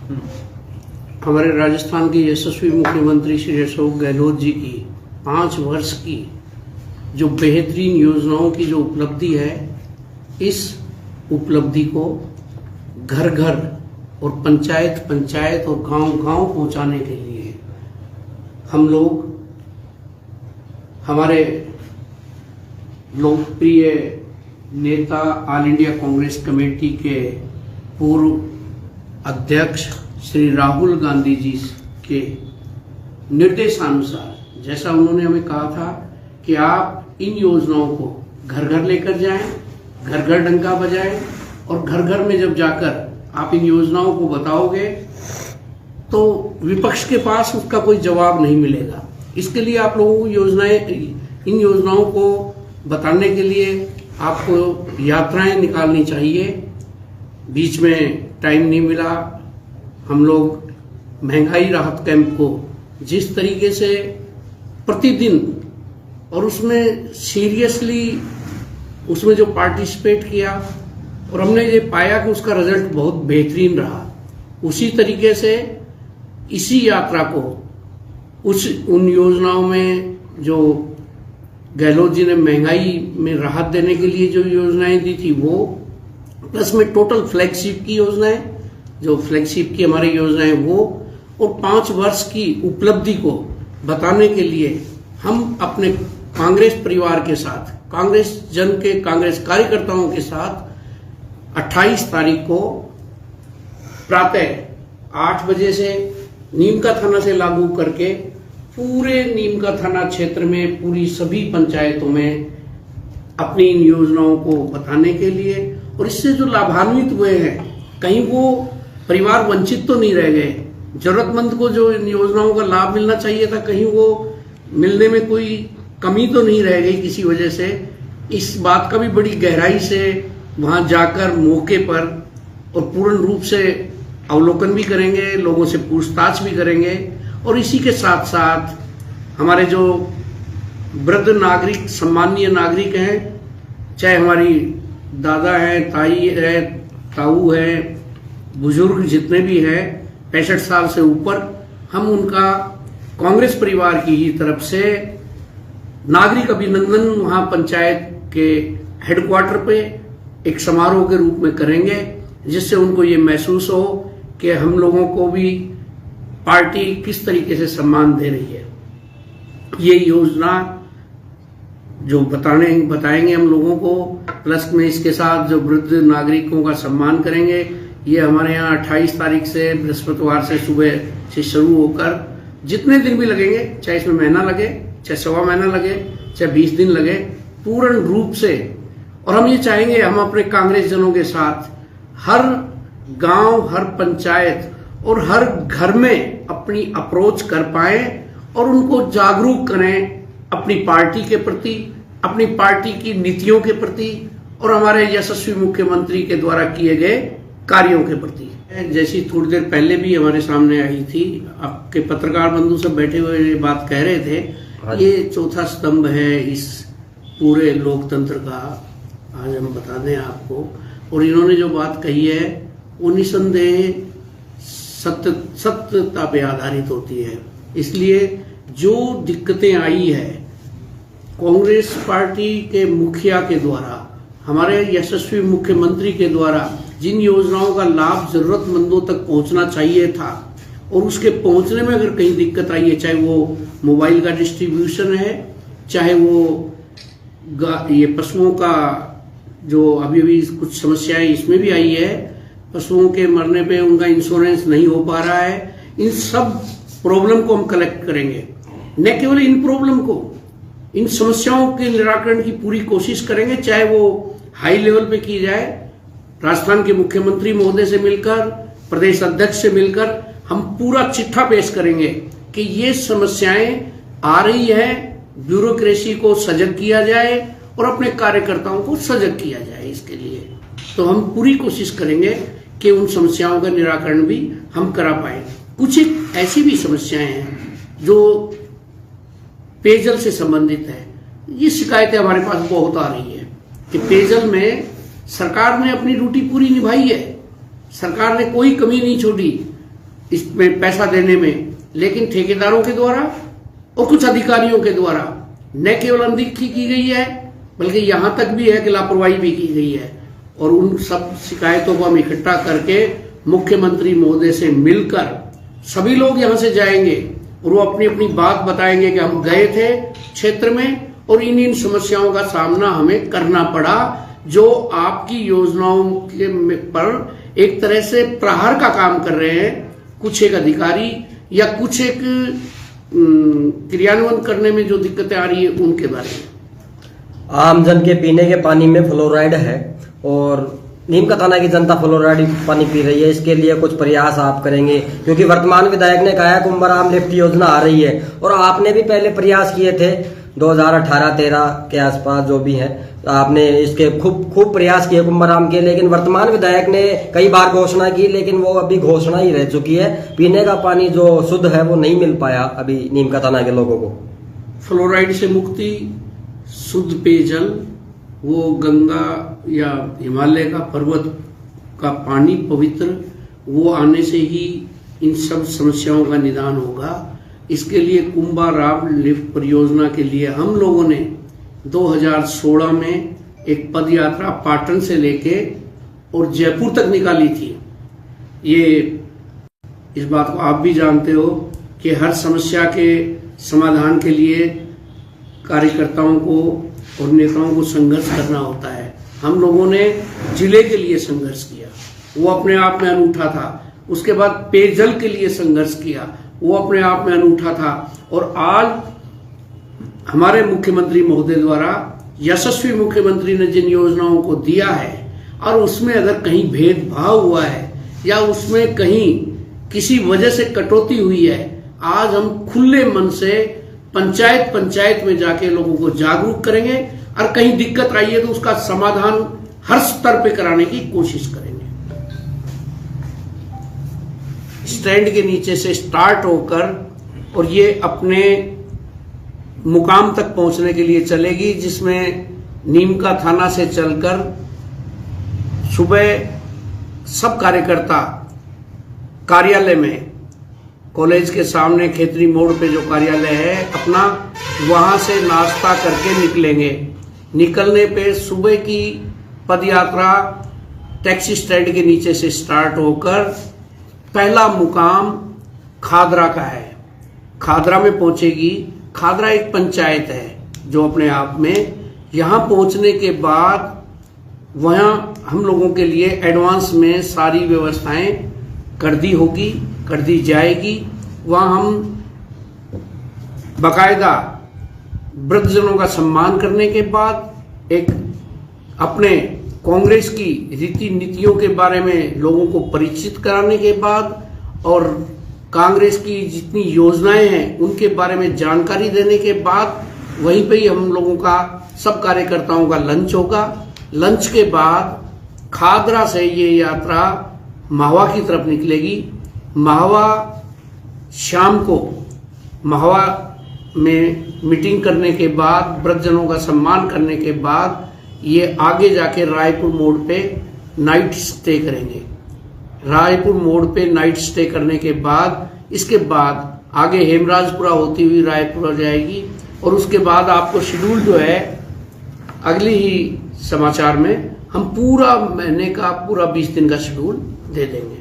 हमारे राजस्थान के यशस्वी मुख्यमंत्री श्री अशोक गहलोत जी की 5 वर्ष की जो बेहतरीन योजनाओं की जो उपलब्धि है, इस उपलब्धि को घर घर और पंचायत पंचायत और गांव गांव पहुंचाने के लिए हम लोग हमारे लोकप्रिय नेता ऑल इंडिया कांग्रेस कमेटी के पूर्व अध्यक्ष श्री राहुल गांधी जी के निर्देशानुसार, जैसा उन्होंने हमें कहा था कि आप इन योजनाओं को घर घर लेकर जाएं, घर घर डंका बजाएं और घर घर में जब जाकर आप इन योजनाओं को बताओगे तो विपक्ष के पास उसका कोई जवाब नहीं मिलेगा। इसके लिए आप लोगों को इन योजनाओं को बताने के लिए आपको यात्राएं निकालनी चाहिए। बीच में टाइम नहीं मिला। हम लोग महंगाई राहत कैंप को जिस तरीके से प्रतिदिन और उसमें सीरियसली उसमें जो पार्टिसिपेट किया और हमने ये पाया कि उसका रिजल्ट बहुत बेहतरीन रहा, उसी तरीके से इसी यात्रा को उन योजनाओं में जो गहलोत जी ने महंगाई में राहत देने के लिए जो योजनाएं दी थी वो, प्लस में टोटल फ्लैगशिप की योजनाएं, जो फ्लैगशिप की हमारी योजनाएं वो, और 5 वर्ष की उपलब्धि को बताने के लिए हम अपने कांग्रेस परिवार के साथ, कांग्रेस जन के, कांग्रेस कार्यकर्ताओं के साथ 28 तारीख को प्रातः 8 बजे से नीमका थाना से लागू करके पूरे नीमका थाना क्षेत्र में पूरी सभी पंचायतों में अपनी इन योजनाओं को बताने के लिए, और इससे जो लाभान्वित हुए हैं कहीं वो परिवार वंचित तो नहीं रह गए। जरूरतमंद को जो इन योजनाओं का लाभ मिलना चाहिए था, कहीं वो मिलने में कोई कमी तो नहीं रह गई किसी वजह से। इस बात का भी बड़ी गहराई से वहां जाकर मौके पर और पूर्ण रूप से अवलोकन भी करेंगे, लोगों से पूछताछ भी करेंगे। और इसी के साथ साथ हमारे जो वृद्ध नागरिक, सम्मानीय नागरिक हैं, चाहे हमारी दादा हैं, ताई है, ताऊ है, बुजुर्ग जितने भी हैं 65 साल से ऊपर, हम उनका कांग्रेस परिवार की ही तरफ से नागरिक अभिनंदन वहां पंचायत के हेडक्वार्टर पे एक समारोह के रूप में करेंगे, जिससे उनको ये महसूस हो कि हम लोगों को भी पार्टी किस तरीके से सम्मान दे रही है। ये योजना जो बताएंगे हम लोगों को, प्लस में इसके साथ जो वृद्ध नागरिकों का सम्मान करेंगे, ये हमारे यहाँ 28 तारीख से बृहस्पतिवार से सुबह से शुरू होकर जितने दिन भी लगेंगे, चाहे इसमें महीना लगे, चाहे 1.25 महीना लगे, चाहे 20 दिन लगे, पूर्ण रूप से। और हम ये चाहेंगे हम अपने कांग्रेस जनों के साथ हर गांव, हर पंचायत और हर घर में अपनी अप्रोच कर पाए और उनको जागरूक करें अपनी पार्टी के प्रति, अपनी पार्टी की नीतियों के प्रति और हमारे यशस्वी मुख्यमंत्री के द्वारा किए गए कार्यों के प्रति। जैसी थोड़ी देर पहले भी हमारे सामने आई थी, आपके पत्रकार बंधु सब बैठे हुए ये बात कह रहे थे, ये चौथा स्तंभ है इस पूरे लोकतंत्र का, आज हम बता दें आपको। और इन्होंने जो बात कही है वो निसंदेह सत्यता पे आधारित होती है। इसलिए जो दिक्कतें आई है कांग्रेस पार्टी के मुखिया के द्वारा, हमारे यशस्वी मुख्यमंत्री के द्वारा जिन योजनाओं का लाभ जरूरतमंदों तक पहुंचना चाहिए था और उसके पहुंचने में अगर कहीं दिक्कत आई है, चाहे वो मोबाइल का डिस्ट्रीब्यूशन है, चाहे वो ये पशुओं का जो अभी कुछ समस्याएं इसमें भी आई है, पशुओं के मरने पे उनका इंश्योरेंस नहीं हो पा रहा है, इन सब प्रॉब्लम को हम कलेक्ट करेंगे। न केवल इन प्रॉब्लम को, इन समस्याओं के निराकरण की पूरी कोशिश करेंगे, चाहे वो हाई लेवल पे की जाए, राजस्थान के मुख्यमंत्री महोदय से मिलकर, प्रदेश अध्यक्ष से मिलकर हम पूरा चिट्ठा पेश करेंगे कि ये समस्याएं आ रही है, ब्यूरोक्रेसी को सजग किया जाए और अपने कार्यकर्ताओं को सजग किया जाए। इसके लिए तो हम पूरी कोशिश करेंगे कि उन समस्याओं का निराकरण भी हम करा पाए। कुछ एक ऐसी भी समस्याएं हैं जो पेयजल से संबंधित है। ये शिकायतें हमारे पास बहुत आ रही है कि पेयजल में सरकार ने अपनी ड्यूटी पूरी निभाई है, सरकार ने कोई कमी नहीं छोड़ी, इसमें पैसा देने में, लेकिन ठेकेदारों के द्वारा और कुछ अधिकारियों के द्वारा न केवल अनदेखी की गई है, बल्कि यहां तक भी है कि लापरवाही भी की गई है। और उन सब शिकायतों को हम इकट्ठा करके मुख्यमंत्री महोदय से मिलकर सभी लोग यहां से जाएंगे और वो अपनी अपनी बात बताएंगे कि हम गए थे क्षेत्र में और इन समस्याओं का सामना हमें करना पड़ा, जो आपकी योजनाओं के पर एक तरह से प्रहार का काम कर रहे हैं कुछ एक अधिकारी या कुछ एक क्रियान्वयन करने में जो दिक्कतें आ रही है उनके बारे में। आमजन के पीने के पानी में फ्लोराइड है और नीम का थाना की जनता फ्लोराइड पानी पी रही है, इसके लिए कुछ प्रयास आप करेंगे? क्योंकि वर्तमान विधायक ने कहा है कुंभराम लिफ्ट योजना आ रही है और आपने भी पहले प्रयास किए थे 2018-13 के आसपास, जो भी है आपने इसके खूब प्रयास किए कुंभराम के, लेकिन वर्तमान विधायक ने कई बार घोषणा की, लेकिन वो अभी घोषणा ही रह चुकी है। पीने का पानी जो शुद्ध है वो नहीं मिल पाया अभी नीम का थाना के लोगों को। फ्लोराइड से मुक्ति, शुद्ध पेयजल, वो गंगा या हिमालय का पर्वत का पानी पवित्र, वो आने से ही इन सब समस्याओं का निदान होगा। इसके लिए कुंभाराम लिफ्ट परियोजना के लिए हम लोगों ने 2016 में एक पद यात्रा पाटन से लेके और जयपुर तक निकाली थी। ये इस बात को आप भी जानते हो कि हर समस्या के समाधान के लिए कार्यकर्ताओं को और नेताओं को संघर्ष करना होता है। हम लोगों ने जिले के लिए संघर्ष किया, वो अपने आप में अनूठा था। उसके बाद पेयजल के लिए संघर्ष किया, वो अपने आप में अनूठा था। और आज हमारे मुख्यमंत्री महोदय द्वारा, यशस्वी मुख्यमंत्री ने जिन योजनाओं को दिया है और उसमें अगर कहीं भेदभाव हुआ है या उसमें कहीं किसी वजह से कटौती हुई है, आज हम खुले मन से पंचायत में जाके लोगों को जागरूक करेंगे और कहीं दिक्कत आई है तो उसका समाधान हर स्तर पे कराने की कोशिश करेंगे। स्टैंड के नीचे से स्टार्ट होकर और ये अपने मुकाम तक पहुंचने के लिए चलेगी, जिसमें नीम का थाना से चलकर सुबह सब कार्यकर्ता कार्यालय में, कॉलेज के सामने खेतरी मोड़ पे जो कार्यालय है अपना, वहां से नाश्ता करके निकलेंगे। निकलने पे सुबह की पदयात्रा टैक्सी स्टैंड के नीचे से स्टार्ट होकर पहला मुकाम खादरा का है, खादरा में पहुंचेगी। खादरा एक पंचायत है जो अपने आप में, यहां पहुंचने के बाद वहां हम लोगों के लिए एडवांस में सारी व्यवस्थाएं कर दी जाएगी। वहां हम बकायदा वृद्धजनों का सम्मान करने के बाद एक अपने कांग्रेस की रीति नीतियों के बारे में लोगों को परिचित कराने के बाद और कांग्रेस की जितनी योजनाएं हैं उनके बारे में जानकारी देने के बाद वहीं पे ही हम लोगों का, सब कार्यकर्ताओं का लंच होगा। लंच के बाद खादरा से ये यात्रा महुआ की तरफ निकलेगी। महुआ शाम को महुआ में मीटिंग करने के बाद, वृद्धजनों का सम्मान करने के बाद ये आगे जाके रायपुर मोड़ पे नाइट स्टे करेंगे। रायपुर मोड़ पे नाइट स्टे करने के बाद इसके बाद आगे हेमराजपुरा होती हुई रायपुर जाएगी और उसके बाद आपको शेड्यूल जो है अगली ही समाचार में हम पूरा महीने का पूरा 20 दिन का शेड्यूल दे देंगे।